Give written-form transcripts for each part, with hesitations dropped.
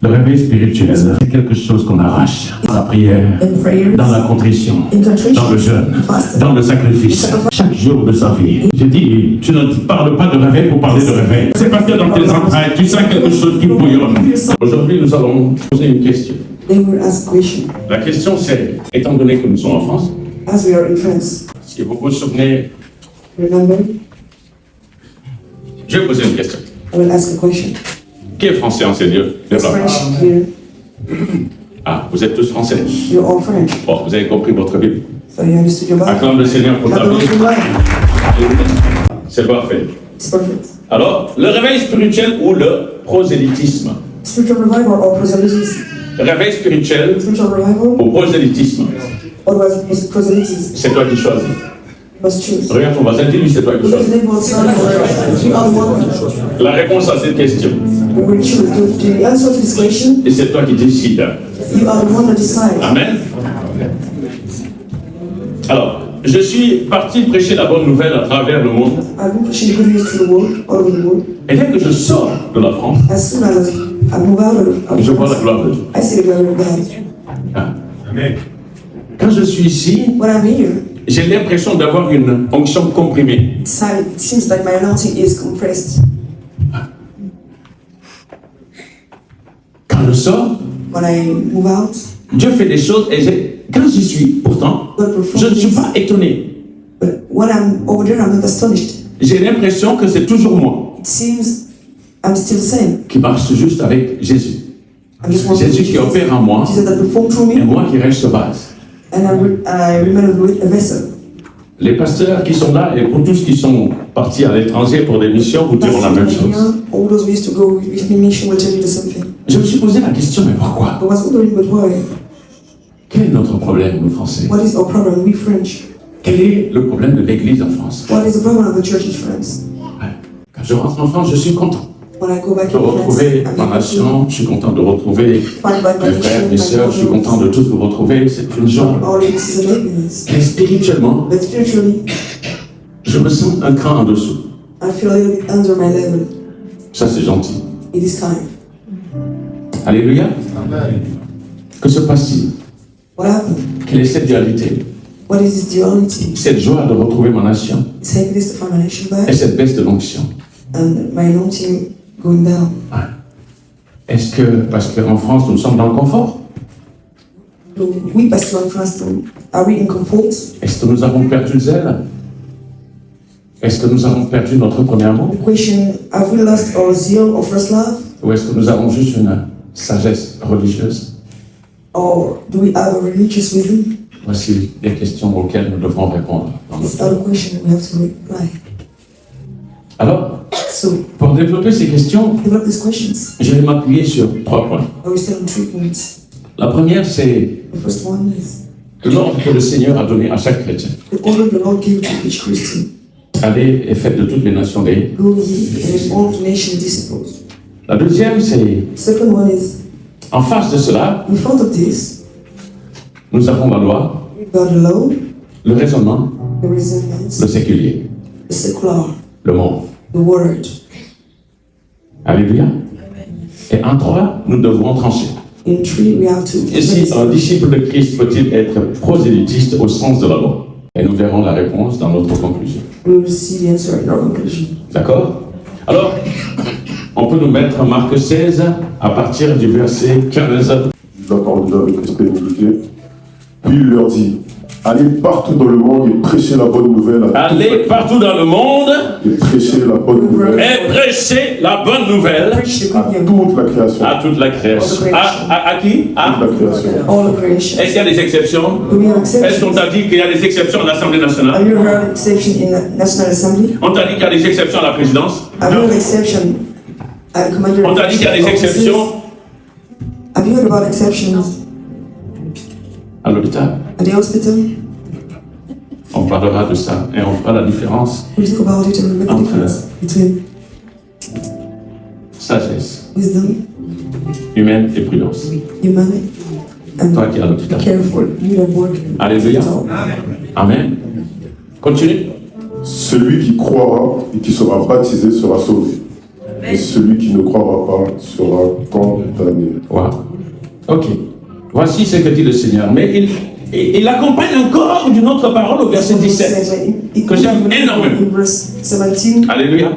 Le réveil spirituel, c'est quelque chose qu'on arrache dans la prière, dans la contrition, dans le jeûne, dans le sacrifice, chaque jour de sa vie. Je dis, tu ne parles pas de réveil pour parler de réveil. C'est parce que dans tes entrailles, tu sens quelque chose qui bouillonne. Aujourd'hui, nous allons poser une question. La question c'est, étant donné que nous sommes en France, si vous vous souvenez, je vais poser une question. Qui est français en ces lieux? Ah, vous êtes tous français. Bon, vous avez compris votre Bible. Acclame le Seigneur pour ta vie. C'est parfait. Alors, le réveil spirituel ou le prosélytisme? Réveil spirituel ou prosélytisme? C'est toi qui choisis. Regarde ton voisin, dis-lui c'est toi qui choisis. La réponse à cette question. Et c'est toi qui décides. Amen. Alors, je suis parti prêcher la bonne nouvelle à travers le monde. Et dès que je sors de la France, je vois la gloire de Dieu. Amen. Quand je suis ici, j'ai l'impression d'avoir une onction comprimée. Quand je sors, Dieu fait des choses et quand j'y suis, pourtant, je ne suis pas étonné. J'ai l'impression que c'est toujours moi qui marche juste avec Jésus. Jésus qui opère en moi et moi qui reste vase. Les pasteurs qui sont là et pour tous qui sont partis à l'étranger pour des missions vous diront la même chose. Je me suis posé la question, mais pourquoi? Quel est notre problème, nous Français? Quel est le problème de l'Église en France? Quand je rentre en France, je suis content de retrouver ma nation, je suis content de retrouver mes frères, mes sœurs, je suis content de tous vous retrouver, c'est une joie. Mais spirituellement, je me sens un cran en dessous. Ça c'est gentil. Alléluia. Que se passe-t-il? Quelle est cette dualité? Cette joie de retrouver ma nation et cette baisse de l'onction. Est-ce que, parce qu'en France, nous sommes dans le confort? Est-ce que nous avons perdu le zèle? Est-ce que nous avons perdu notre premier amour? Ou est-ce que nous avons juste une sagesse religieuse? Voici des questions auxquelles nous devrons répondre. Alors, pour développer ces questions, je vais m'appuyer sur 3 points. La première, c'est l'ordre que le Seigneur a donné à chaque chrétien. Allez et faites de toutes les nations des... La deuxième, c'est en face de cela, nous avons la loi, le raisonnement, le séculier, le monde. Alléluia. Et en 3, nous devrons trancher. Et si un disciple de Christ peut-il être prosélytiste au sens de la loi? Et nous verrons la réponse dans notre conclusion. D'accord? Alors, on peut nous mettre Marc 16 à partir du verset 15. La parole de Dieu avec respect et humilité. Puis il leur dit, allez partout dans le monde et prêchez la bonne nouvelle. Allez partout dans le monde et prêchez la bonne nouvelle. Et prêchez la bonne nouvelle à toute la création. À toute la création. À qui? À toute la création. Est-ce qu'il y a des exceptions? Est-ce qu'on t'a dit qu'il y a des exceptions à l'Assemblée nationale? On t'a dit qu'il y a des exceptions à la présidence? On t'a dit qu'il y a des exceptions à l'hôpital? On parlera de ça et on fera la différence entre sagesse humaine et prudence. Toi qui es à l'hôpital. Alléluia. Amen. Continue. Celui qui croira et qui sera baptisé sera sauvé. et celui qui ne croira pas sera condamné. Wow. Ok. Voici ce que dit le Seigneur. Mais il accompagne encore d'une autre parole au verset 17, que j'aime énormément. Alléluia.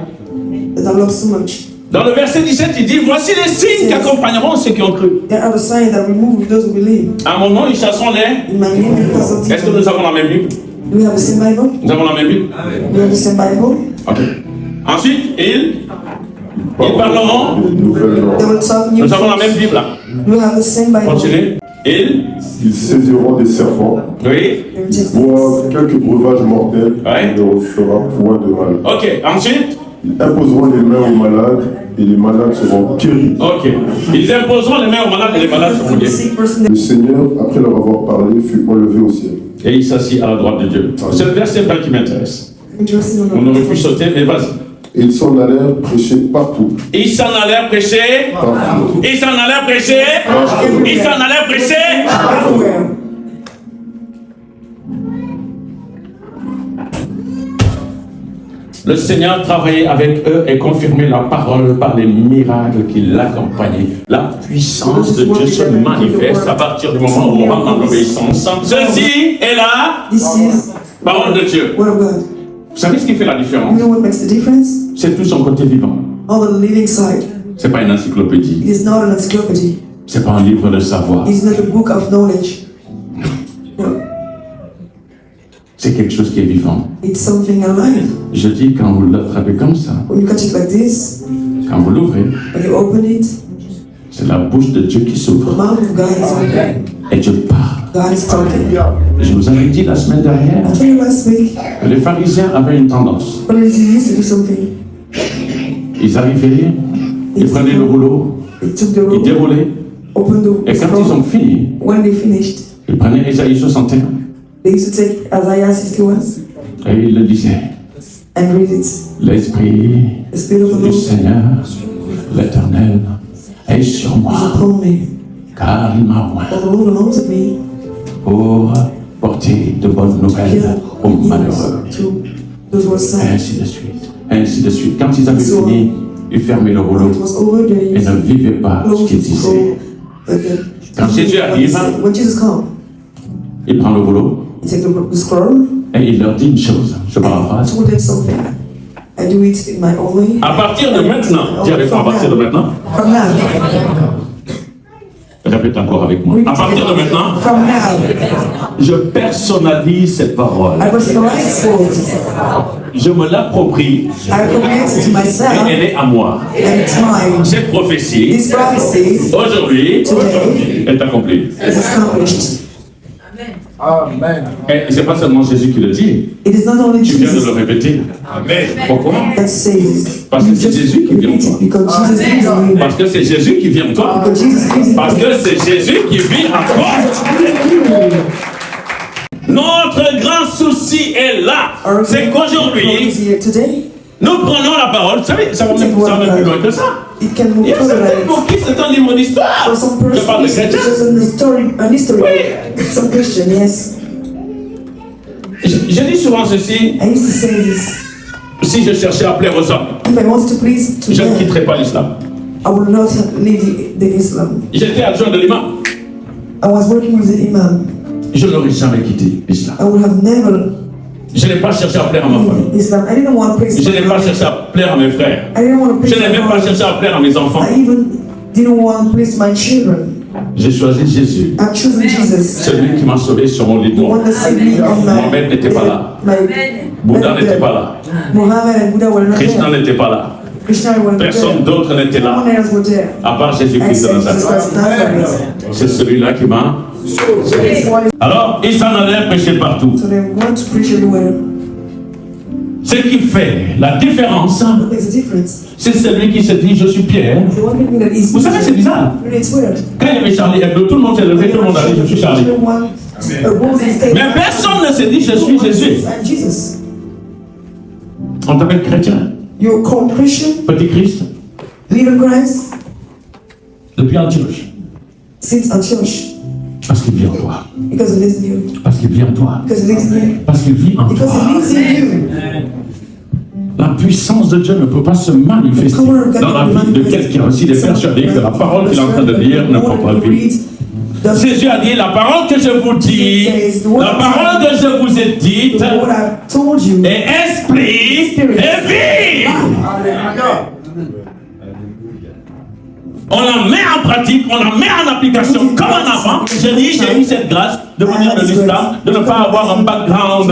Dans le verset 17, il dit, voici les signes qui accompagneront ceux qui ont cru. À mon nom, ils chasseront les... Est-ce que nous avons la même Bible? Nous avons la même Bible? Ok. Ensuite, ils parleront. Nous avons la même Bible là. Continuez. Ils saisiront des serpents. Oui. Ils boivent quelques breuvages mortels. Ouais. Il ne leur fera point de mal. Ok. Ensuite. Ils imposeront les mains aux malades et les malades seront guéris. Ok. Ils imposeront les mains aux malades et les malades seront guéris. Le Seigneur, après leur avoir parlé, fut enlevé au ciel. Et il s'assit à la droite de Dieu. C'est le verset 20 qui m'intéresse. On aurait pu sauter, mais vas-y. Et ils s'en allèrent prêcher partout. Ils s'en allèrent prêcher. Partout. Ils s'en allèrent prêcher. Ils s'en allèrent prêcher. Le Seigneur travaillait avec eux et confirmait la parole par les miracles qui l'accompagnaient. La puissance de Dieu se manifeste à partir du moment où on rentre dans l'obéissance. Ceci est la parole de Dieu. Vous savez ce qui fait la différence? C'est tout son côté vivant. C'est pas une encyclopédie. C'est pas un livre de savoir. C'est quelque chose qui est vivant. Je dis, quand vous l'attrapez comme ça, quand vous l'ouvrez, c'est la bouche de Dieu qui s'ouvre. Et Dieu parle. Je vous avais dit la semaine dernière que les pharisiens avaient une tendance. Ils arrivaient, ils prenaient le rouleau, ils déroulaient. Et quand ils ont fini, ils prenaient Ésaïe 61. They used to take Isaiah 61 et ils le disaient. And read it. L'Esprit du Seigneur, l'Éternel, est sur moi, car il m'a oint pour porter de bonnes nouvelles aux malheureux. Et ainsi de suite. Ainsi de suite. Quand ils avaient fini, ils fermaient le rouleau et ne vivaient pas ce qu'ils disaient. Quand Jésus arrive, il prend le rouleau et il leur dit une chose. Je paraphrase. À partir de maintenant, dis avec moi, à partir de maintenant. Répète encore avec moi. À partir de maintenant, je personnalise cette parole. Je me l'approprie et elle est à moi. Cette prophétie, aujourd'hui, est accomplie. Amen. Et ce n'est pas seulement Jésus qui le dit. Tu viens de le répéter. Amen. Pourquoi? Parce que c'est Jésus qui vit en toi. Parce que c'est Jésus qui vit en toi. Parce que c'est Jésus qui vit en toi. Notre grand souci est là. C'est qu'aujourd'hui, nous prenons la parole. Vous savez, ça va même plus loin que ça. Il y a certains pour qui c'est un livre d'histoire. Je parle de chrétiens. Oui. Je dis souvent ceci. Si je cherchais à plaire aux hommes, je ne quitterais pas l'islam. J'étais adjoint de l'imam. Je n'aurais jamais quitté l'islam. Je n'ai pas cherché à plaire à ma famille. Je n'ai pas cherché à plaire à mes frères. Je n'ai même pas cherché à plaire à mes enfants. J'ai choisi Jésus. Celui qui m'a sauvé sur mon lit de mort. Mohamed n'était pas là. Bouddha n'était pas là. Krishna n'était pas là. Personne d'autre n'était là. À part Jésus-Christ de Nazareth. C'est celui-là qui m'a. Alors, ils s'en allaient prêcher partout. Ce qui fait la différence, c'est celui qui se dit je suis Pierre. Vous savez, c'est bizarre. Quand il y avait Charlie Hebdo, tout le monde s'est levé, tout le monde a dit je suis Charlie. Mais personne ne s'est dit je suis Jésus. On t'appelle chrétien. Petit Christ. Depuis Antioche. Parce qu'il vit en toi. Parce qu'il vit en toi. Parce qu'il vit en toi. La puissance de Dieu ne peut pas se manifester dans la vie de quelqu'un s'il est persuadé que la parole qu'il est en train de lire ne peut pas vivre. Jésus a dit, la parole que je vous dis, la parole que je vous ai dite, est esprit et vie. On la met en pratique, on la met en application comme un enfant. J'ai eu cette grâce de venir de l'islam, de ne pas avoir un background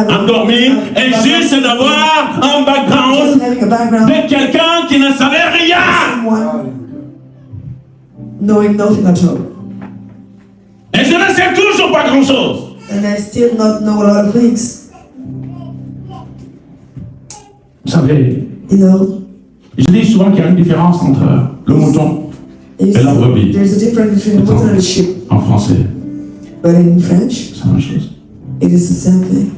endormi, et juste d'avoir un background de quelqu'un qui ne savait rien. Knowing nothing at all. Et je ne sais toujours pas grand-chose. And I still not know a lot of things. Vous savez, You know, je dis souvent qu'il y a une différence entre le mouton et la brebis. there's a difference between the mutton and the sheep. En français, But in French, c'est la même chose. it is the same thing.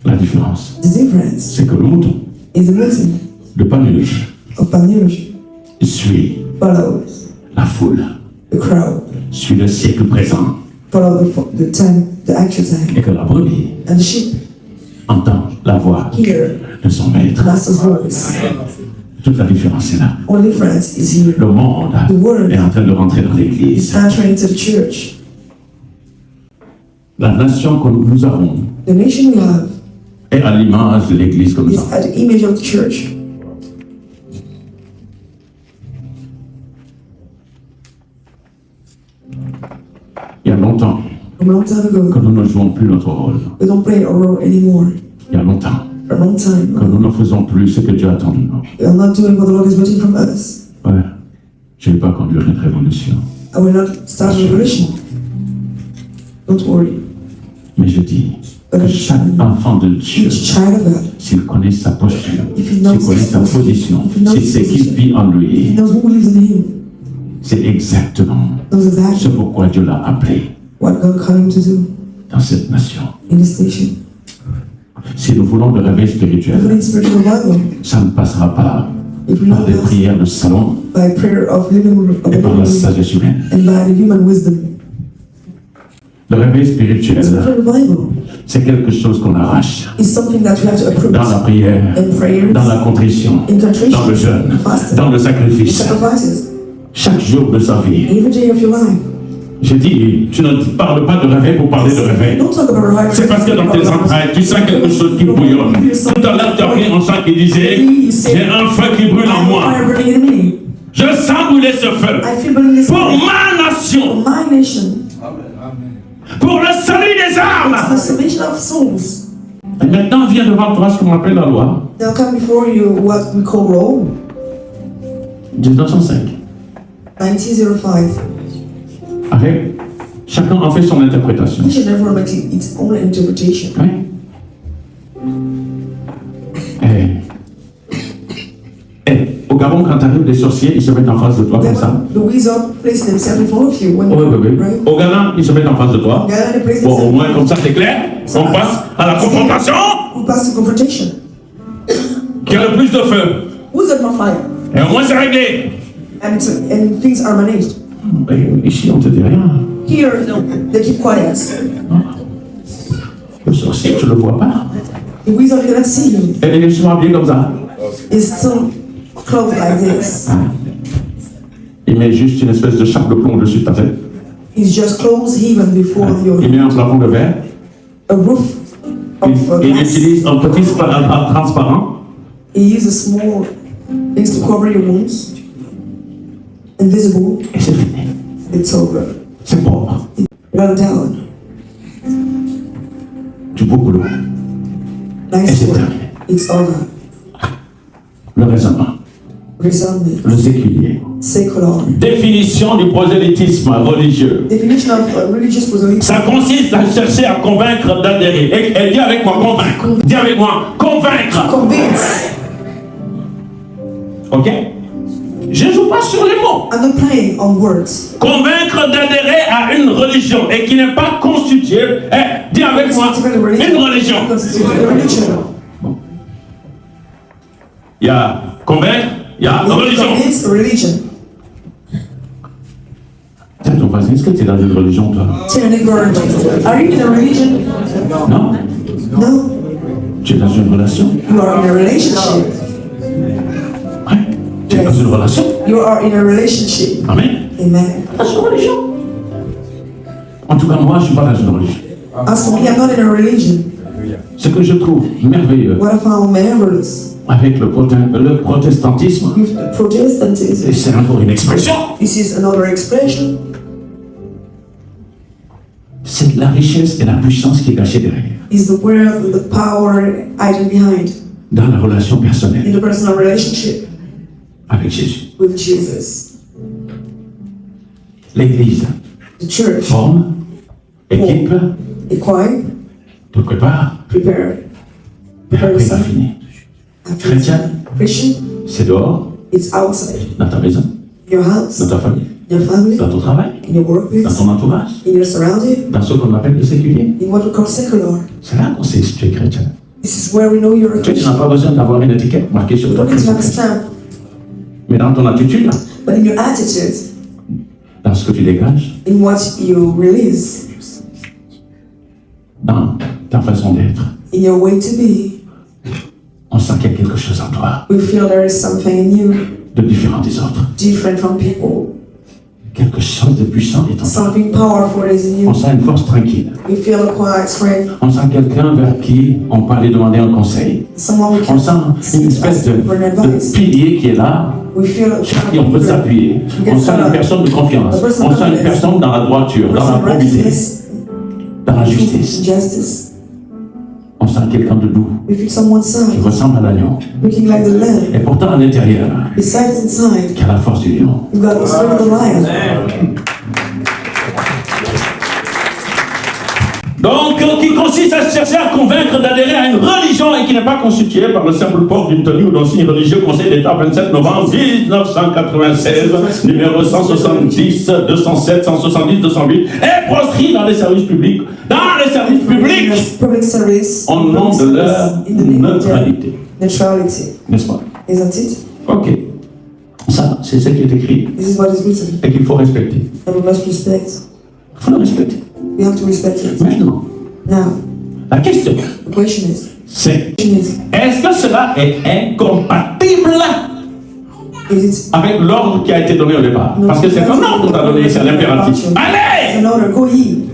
La différence, The difference c'est que le mouton, is the mutton le panuge, of Panuj suit follows la foule, the crowd, suit le siècle présent, follow the time, the actual time. et que la brebis And the sheep entend la voix hear de son maître. master's voice. Toute la différence est là. Only difference is here. Le monde est en train de rentrer dans l'église. Entering into the church. La nation que nous avons The nation we have est à l'image de l'église que nous is avons. at the image of the church. Il y a longtemps A long time que ago, nous ne jouons plus notre rôle. we don't play a role anymore. Il y a longtemps A long time que nous ne faisons plus ce que Dieu attend de nous. we are not doing what the Lord is waiting from us. Ouais, je ne vais pas conduire une révolution. I will not start a revolution. Don't worry. Mais je dis que chaque enfant de Dieu, Each child of God, s'il connaît sa posture, If he s'il knows connaît sa his position, if he knows s'il his sait qu'il position, vit en he lui, knows who lives in him. c'est exactement Knows ce exactly pourquoi Dieu l'a appelé what God called him to do dans cette nation. in this nation. Si nous voulons le réveil spirituel, Even in spiritual revival, ça ne passera pas it will par not des pass prières de salon by prayer of living et par la sagesse humaine. and by the human wisdom. Le réveil spirituel, Spiritual revival c'est quelque chose qu'on arrache is something that we have to approach dans la prière, in prayers, dans la contrition, in contrition, dans le jeûne, fasting, dans le in sacrifice, sacrifices, chaque jour de sa vie. every day of your life. J'ai dit, tu ne parles pas de réveil pour parler de réveil. Don't talk about revival. C'est parce que dans tes entrailles, tu sens quelque chose qui bouillonne. Tout à l'heure, tu as pris un chant qui disait, j'ai un feu qui brûle en moi. Fire burning in me. Je sens brûler ce feu. I feel burning this Pour fire. ma nation, For my nation, pour le salut des the âmes. salvation of souls. Et maintenant vient devant toi ce qu'on appelle la loi Now come before you what we call Rome, 1905. 1905. Avec, chacun en fait son interprétation. Each and every one makes its own interpretation. Oui. Au Gabon, quand tu arrives, les sorciers, ils se mettent en face de toi comme ça. The wizard place themselves in front of you when Oui, oui, oui. right? Au Ghana, ils se mettent en face de toi. Ghana, they place Bon, au themselves. moins, comme ça, c'est clair. On passe à la confrontation. Who pass the confrontation? Qui a le plus de feu. Who's got more fire? Et au moins, c'est réglé. And things are managed. Et ici, on te dit rien. Here, they keep quiet. Le sorcier, tu ne le vois pas. The wizard cannot see you. Et il est souvent habillé comme ça. It's still clothed like this. Il met juste une espèce de chape de plomb dessus de ta tête. He's just closed even before your Il met un plafond de verre. a roof of Il glass. utilise un petit transparent. He uses small things to cover your wounds. Invisible. Et c'est fini. It's over. C'est propre. Well down. Du beau boulot. Nice c'est work. terminé. It's over. Le raisonnement. Resounding. Le séculier. Secular. Définition du prosélytisme religieux. Definition of religious proselytism. Ça consiste à chercher à convaincre d'adhérer. Et dis avec moi, convaincre. Dis avec moi, convaincre. Convince. Ok? Je ne joue pas sur les mots. I'm not playing on words. Convaincre d'adhérer à une religion et qui n'est pas constituée. Dis avec moi, une religion. Constitute a religion. Il y a convaincre, il y a religion. Convince a religion. Tiens, ton voisin, est-ce que tu es dans une religion, toi? Tell a neighbor, are you in a religion? Non? No. Tu es dans une relation. You are in a relationship. Ouais. Tu es dans une relation. You are in a relationship. Amen. Amen. Dans une religion. En tout cas, moi, je ne suis pas dans une religion. As for me, I'm not in a religion. Ce que je trouve merveilleux What I found marvelous avec le protestantisme, with the et Protestantism, c'est encore une expression, this is another expression, c'est la richesse et la puissance qui est cachée derrière, is the wealth, the power hidden behind dans la relation in personnelle the personal relationship avec Jésus. with Jesus. L'Église The church, forme, équipe, equip, te prépare, prepare, et après il va person, finir. after Chrétien, Christian, c'est dehors, it's outside, dans ta maison, in your house, dans ta famille, in your family, dans ton travail, in your dans workplace, ton entourage, in your surrounding, dans ce qu'on appelle le séculier. in what we call secular. C'est là qu'on sait si tu es chrétien. This is where we know you're a Tu n'as Christian. pas besoin d'avoir une étiquette marquée sur You toi. don't need to have a stamp, Mais dans ton attitude, but in your attitude, dans ce que tu dégages, in what you release, dans ta façon d'être, in your way to be, on sent qu'il y a quelque chose en toi we feel there is something in you de différent des autres. different from people. Quelque chose de puissant est en toi. Something powerful is in On you. sent une force tranquille. We feel a quiet strength. On sent quelqu'un vers qui on peut aller demander un conseil. Someone we On can sent une espèce for an advice. de pilier qui est là, We feel a sur qui on peut s'appuyer. On sent une personne de confiance. On sent une personne dans la droiture, dans la probité, dans la justice. Justice. On sent quelqu'un de doux, We feel someone qui sound, ressemble à l'agneau. looking like the lamb. Et pourtant, à l'intérieur, Besides inside, qui a la force du lion. you've got the spirit of the lion. Donc, qui consiste à chercher à convaincre d'adhérer à une religion et qui n'est pas constituée par le simple port d'une tenue ou d'un signe religieux. Conseil d'État 27 novembre 1996, numéro 170, 207, 170, 208, est proscrit dans les services publics. Dans les services publics, Public service. au nom de leur In the name of their neutralité. neutrality. N'est-ce pas? Isn't it? Ok. Ça, c'est ce qui est écrit This is what is written. et qu'il faut respecter. And we must respect. Il faut le respecter. We have to respect it. Maintenant, Now, la question, the question c'est is, est-ce que cela est incompatible is it avec l'ordre qui a été donné au départ? Parce que c'est un ordre qu'on t'a donné, c'est un impératif. Allez! in order, go ye.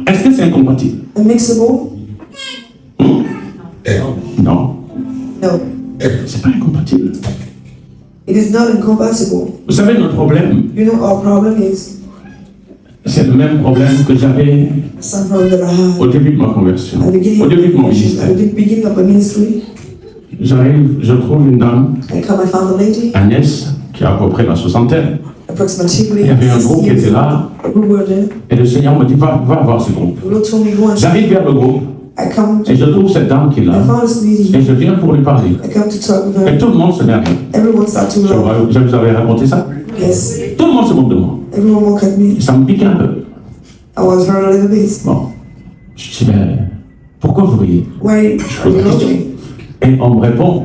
Est-ce que c'est incompatible? Unmixable? Non, No. c'est pas incompatible. It is not incompatible. Vous savez, notre problème, You know, our problem is c'est le même problème que j'avais some problem that I au had début de ma conversion, at the beginning au of début de mon at ministère. the beginning of my ministry. J'arrive, je trouve une dame, I found a lady, Agnès, qui a à peu près la soixantaine. approximately Il y avait un 60 groupe qui était years là, old. We were there. et le Seigneur me dit, va voir ce groupe. The Lord told me, go and J'arrive vers le groupe, I come et to, je trouve cette dame qui est I là, found this lady. et je viens pour lui parler. I come to talk with Et her. tout le monde se met à rire. Everyone started to laugh. Je vous avais raconté ça. Yes. Tout le monde se moque de moi. Everyone looked at me. Ça me pique un peu. I was hurt a little bit. Bon. Je dis, mais pourquoi vous riez? Why are Je pose you la question. laughing? Et on me répond,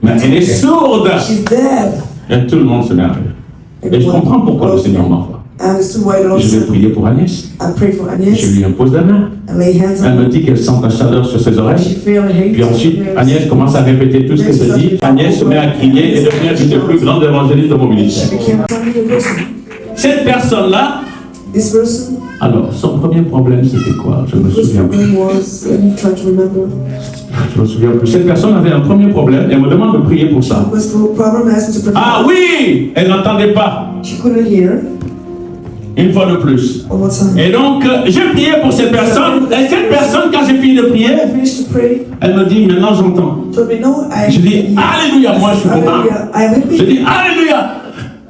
mais elle est sourde. She's dead. Et tout le monde se met à rire. Et je comprends pourquoi le Seigneur m'envoie. I understood why the Lord Je vais said, prier pour Agnès. I prayed for Je Agnès. lui impose la main. I lay hands Elle on me her. dit qu'elle sent la chaleur sur ses She oreilles. feel hate. Puis ensuite, Agnès commence à répéter tout ce qu'elle se dit. Agnès se met à crier et devient une des plus grandes évangélistes de mon ministère. Became a family person. Cette personne-là, This person, alors, son premier problème, c'était quoi? Je me this souviens plus. problem was, let me try to remember. Je me souviens plus. Cette personne avait un premier problème et elle me demande de prier pour ça. Was the problem I asked me to pray? Ah oui! Elle n'entendait pas. She couldn't hear. Une fois de plus. One more time. Et donc, j'ai prié pour cette personne. Et cette personne, quand j'ai fini de prier, I finished to pray. elle me dit, maintenant j'entends. Told me, no, I. Je dis, Alléluia, moi je suis content. Hallelujah. I am happy. Je dis, Alléluia.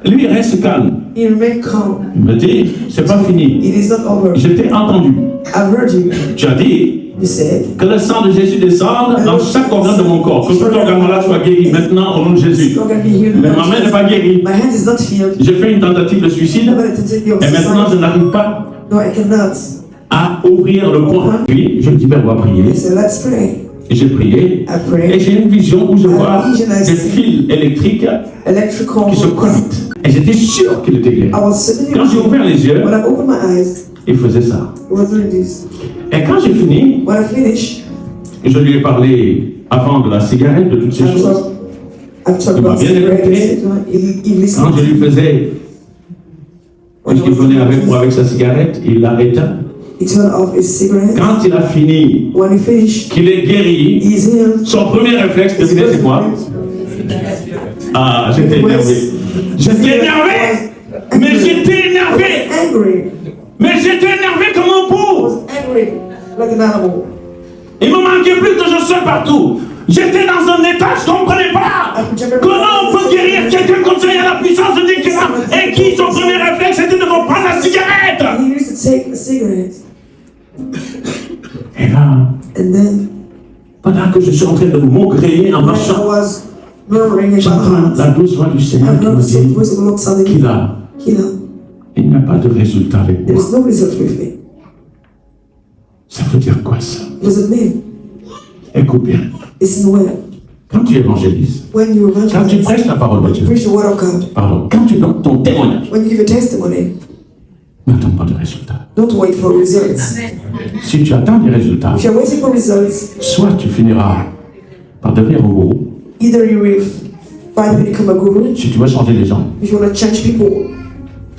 Lui, il reste calme. He remained calm. Il me dit, c'est pas fini. It is not over. Je t'ai entendu. I've heard you. Tu as dit You said, que le sang de Jésus descende dans chaque organe de mon corps. Que tout organe là soit guéri maintenant au nom de Jésus. it's not going to be healed. Mais ma main n'est pas guérie. My hand is not healed. J'ai fait une tentative de suicide I'm going to take the et maintenant je oxygen. n'arrive pas No, I cannot. à ouvrir le point. Puis je me dis, ben, on va prier. I said, let's pray. Et j'ai prié. I Et prayed. j'ai une vision où je vois des fils électriques Electrical qui se connectent. Et j'étais sûr qu'il était guéri. I was sitting Quand j'ai ouvert les yeux, when I opened my eyes, il faisait ça. he was doing this. Et quand j'ai fini, When I finished, je lui ai parlé avant de la cigarette, de toutes ces choses. I talked Il m'a about bien cigarettes. écouté. He Quand listened. je lui faisais, puisqu'il venait avec moi avec sa cigarette, il l'a éteint. He turned off his cigarette. Quand il a fini, When he finished, qu'il est guéri, he's healed. son premier réflexe, devinez c'est quoi? Ah, j'étais énervé. J'étais énervé! Mais j'étais énervé! Angry. Mais j'étais énervé comme un I pou! was angry like an animal. Il me manquait plus que je sois partout. J'étais dans un état, je ne comprenais pas. Comment on peut guérir quelqu'un comme ça? Il y a la puissance de Dieu qui est là. Et qui, son premier réflexe, c'était de reprendre la cigarette. He used to take a cigarette. Et là, And then, pendant que je suis en train de maugréer en when I marchant, was murmuring in my j'entends heart, la douce voix du Seigneur I qui heard me the soft dit voice of the Lord telling qu'il me, a, Kila, il n'y a pas de résultat avec there moi. is no result with me. Ça veut dire quoi ça? What does it mean? Écoute bien. It's in where? Quand tu évangélises, When you quand tu evangelize, prêches la parole de Dieu, preach the word of God, pardon, quand tu donnes ton témoignage, when you give a testimony, n'attends pas de résultat. don't wait for results. Si tu attends des résultats, If you're waiting for results, soit tu finiras par devenir un gourou. either you will finally become a guru, Si tu veux changer les gens, if you want to change people,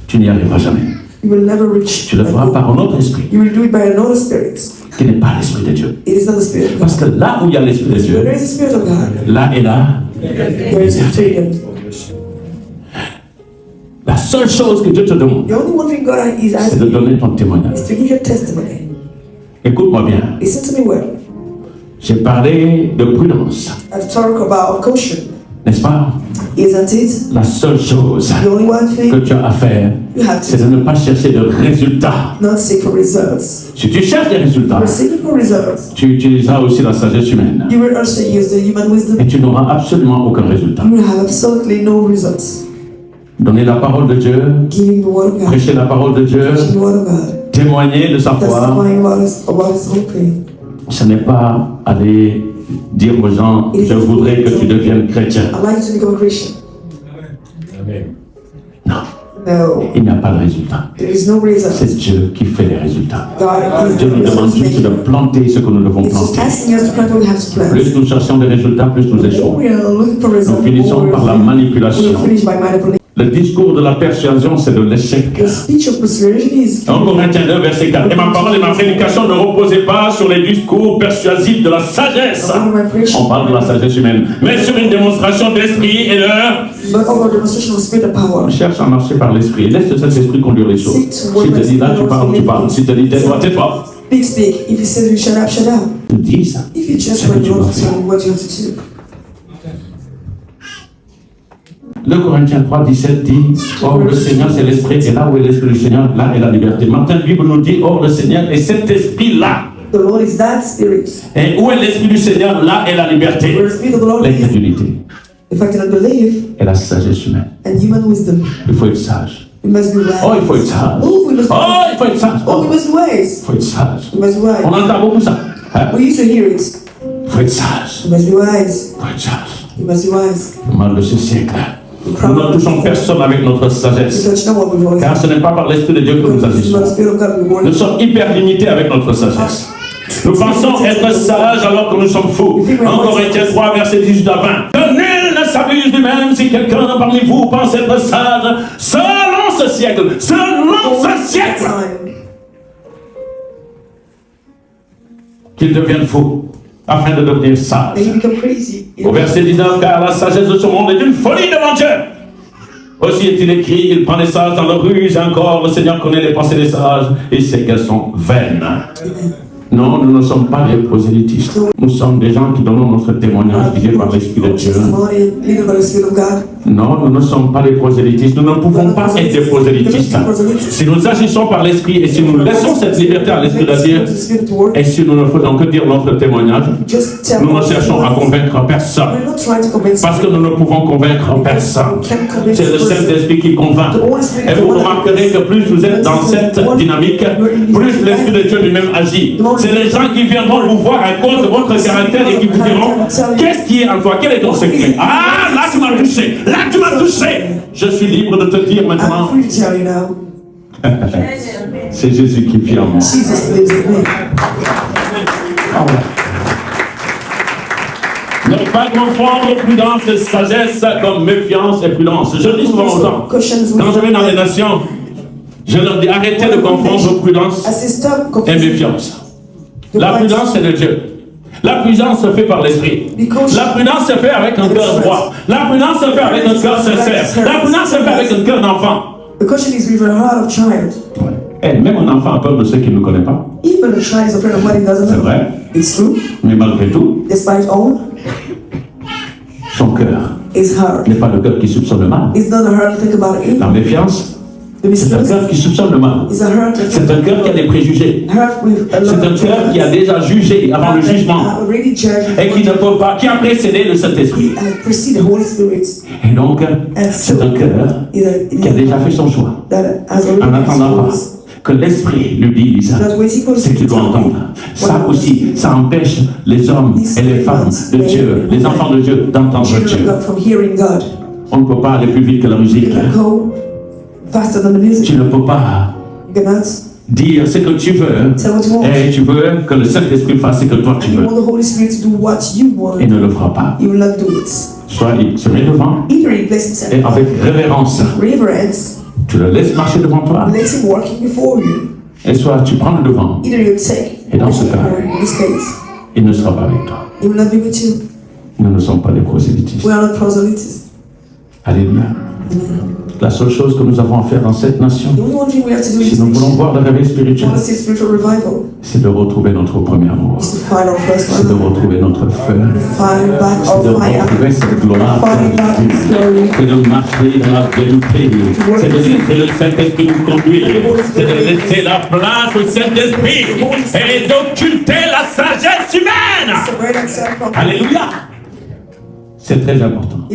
tu n'y arriveras jamais. you will never reach. Tu le feras par un autre esprit, You will do it by another spirit. qui n'est pas l'esprit de Dieu. It is not the spirit of God. Parce que là où il y a l'esprit de When Dieu, there is a spirit of God, là et là, there is freedom. la seule chose que Dieu te demande, The only one thing God is c'est asking de you donner ton témoignage. is to give your testimony. Écoute-moi bien. Listen to me well. J'ai parlé de prudence, I've talked about caution. n'est-ce pas? Isn't it? La seule chose The only one que thing tu as à faire, you have c'est to de ne pas chercher de résultats. not seek for results. Si tu cherches des résultats, You're seeking for results. tu utiliseras aussi la sagesse humaine. You will also use the human wisdom. Et tu n'auras absolument aucun résultat. You will have absolutely no results. Donner la parole de Dieu, Giving the word of God. prêcher la parole de Dieu, Preaching the word of God. témoigner de sa foi, Testifying about his own thing. ce n'est pas aller dire aux gens, je voudrais que tu deviennes chrétien. I'd like you to become a Christian. Non, No. il n'y a pas de résultat. There is no result. C'est Dieu qui fait les résultats. God is Dieu the nous demande results juste de maker. planter ce que nous devons It's just planter. asking us to plant what we have to plant. Plus nous cherchons des résultats, plus nous échouons. We are looking for results. Nous finissons par la We manipulation. will finish by manipulation. Le discours de la persuasion, c'est de l'échec. The speech of persuasion is 1 Corinthiens 2, verset 4. Et ma parole et ma prédication ne reposaient pas sur les discours persuasifs de la sagesse. On parle de la sagesse humaine. Mais sur une démonstration d'esprit et de... but over demonstration of spirit and power. Cherche à marcher par l'esprit. Laisse cet esprit conduire les choses. S'il te dit là, tu parles, tu parles. S'il te dit tais-toi, tais-toi. Speak, speak. If he says you shut up, shut up. Tu dis ça. If you just C'est que wait tu for dois what faire. you have to do. 2 Corinthiens 3, 17 dit, or le Seigneur c'est l'esprit, et là où est l'esprit du Seigneur, là est la liberté. Maintenant, la Bible nous dit, or le Seigneur est cet esprit-là. The Lord is that spirit. Et où est l'esprit du Seigneur, là est la liberté. Where the spirit of the Lord is, L'incrédulité the fact that unbelief et la sagesse humaine. and human wisdom. Il faut être sage. We must be wise. Oh, il faut être sage. Oh, we must be Oh, il faut être sage. Oh, we Oh, must be wise. il faut être sage. We must be wise. On entend beaucoup ça. Hein? We used to hear it. Il faut être sage. We must be wise. Il faut être sage. We must be wise. Au mal de ce siècle, nous ne touchons personne avec notre sagesse. Because you know what we've always Car ce n'est pas par l'Esprit de Dieu que nous Because it's not the agissons. spirit of God we work. Nous sommes hyper limités avec notre sagesse. Nous pensons être sages alors que nous sommes fous. En Corinthiens 3, verset 18 à 20. Que nul ne s'abuse lui-même si quelqu'un parmi vous pense être sage selon ce siècle. Selon ce siècle. Time. Qu'il devienne fou afin de devenir sage. And you become crazy. Au verset 19, car la sagesse de ce monde est une folie devant Dieu. Aussi est-il écrit, il prend les sages dans leur ruse, et encore, le Seigneur connaît les pensées des sages et sait qu'elles sont vaines. Non, nous ne sommes pas des prosélytistes. Nous sommes des gens qui donnons notre témoignage guidés par l'Esprit de Dieu. Testimony leaded by the spirit of God. Non, nous ne sommes pas des prosélytistes. Nous ne pouvons pas être des prosélytistes. Si nous agissons par l'Esprit et si nous laissons cette liberté à l'Esprit de dire, The spirit to work. et si nous ne faisons que dire notre témoignage, Just tell nous ne us. cherchons à convaincre personne. We're not trying to convince Parce que nous ne pouvons convaincre personne. Can't convince C'est le person. Saint-Esprit qui convainc. Et vous remarquerez que plus vous êtes dans cette dynamique, plus l'Esprit de Dieu lui-même agit. C'est les gens qui viendront vous voir à cause de votre caractère et qui vous diront, qu'est-ce qui est en toi? Quel est ton secret? Ah, là tu m'as touché. Là tu m'as touché. Je suis libre de te dire I'm maintenant, free to tell you now, c'est Jésus qui vit en moi. Jesus lives in me. Ne pas confondre prudence et sagesse comme méfiance et prudence. Je dis souvent aux gens, quand je vais dans les nations, je leur dis arrêtez de confondre prudence I say stop et confusing. méfiance. La prudence, c'est de Dieu. La prudence se fait par l'esprit. La prudence se fait avec un cœur droit. La prudence se fait avec un cœur sincère. La prudence se fait avec un cœur d'enfant. The caution is with a heart of child. Et même un enfant a peur de ceux qui ne le connaissent pas. Even a child is afraid of what he doesn't C'est know. vrai. It's true. Mais malgré tout, Despite all, son cœur his heart n'est pas le cœur qui soupçonne le mal. is not a heart to think about evil. La méfiance, The c'est un mistrust cœur qui soupçonne le mal. is a heart that C'est un cœur qui a des préjugés. heart with a lot C'est un of cœur qui a déjà jugé avant le jugement already judged et qui ne peut pas, qui a précédé le Saint-Esprit. and precede the Holy Spirit. Et donc, c'est un cœur qui a déjà fait son choix. That has already En been n'attendant pas exposed. que l'Esprit lui dise Not waiting for ce qu'il doit entendre. Ça aussi, ça empêche les hommes et les femmes de Dieu, les enfants de Dieu, d'entendre children Dieu. of God from hearing God. On ne peut pas aller plus vite que la musique. You can go faster than the music. Tu ne peux pas You cannot dire ce que tu veux tell what you want. et tu veux que le Saint-Esprit fasse ce que toi tu You veux. want the Holy Spirit to do what you want. Il ne le fera pas. You will not do it. Soit il se met devant Either he places et himself avec révérence, reverence, tu le laisses marcher devant toi, let him walking before you. et soit tu prends le devant, Either you take et dans ce cas, in this case, il ne sera pas avec toi. he will not be with you. Nous ne sommes pas des prosélytistes. We are not proselytes. Alléluia. La seule chose que nous avons à faire dans cette nation, The only one thing we have to do in si this nous voulons nation, voir le réveil if we spirituel, want to see spiritual revival, c'est de retrouver notre premier amour. is to find our first C'est de love, retrouver notre feu. find back C'est de our fire, retrouver cette gloire. find back His glory. C'est de marcher dans la vérité. C'est de laisser le Saint-Esprit nous conduire. C'est de laisser la place au Saint-Esprit et d'occulter la sagesse humaine. Separate ourselves from Alléluia. C'est très important.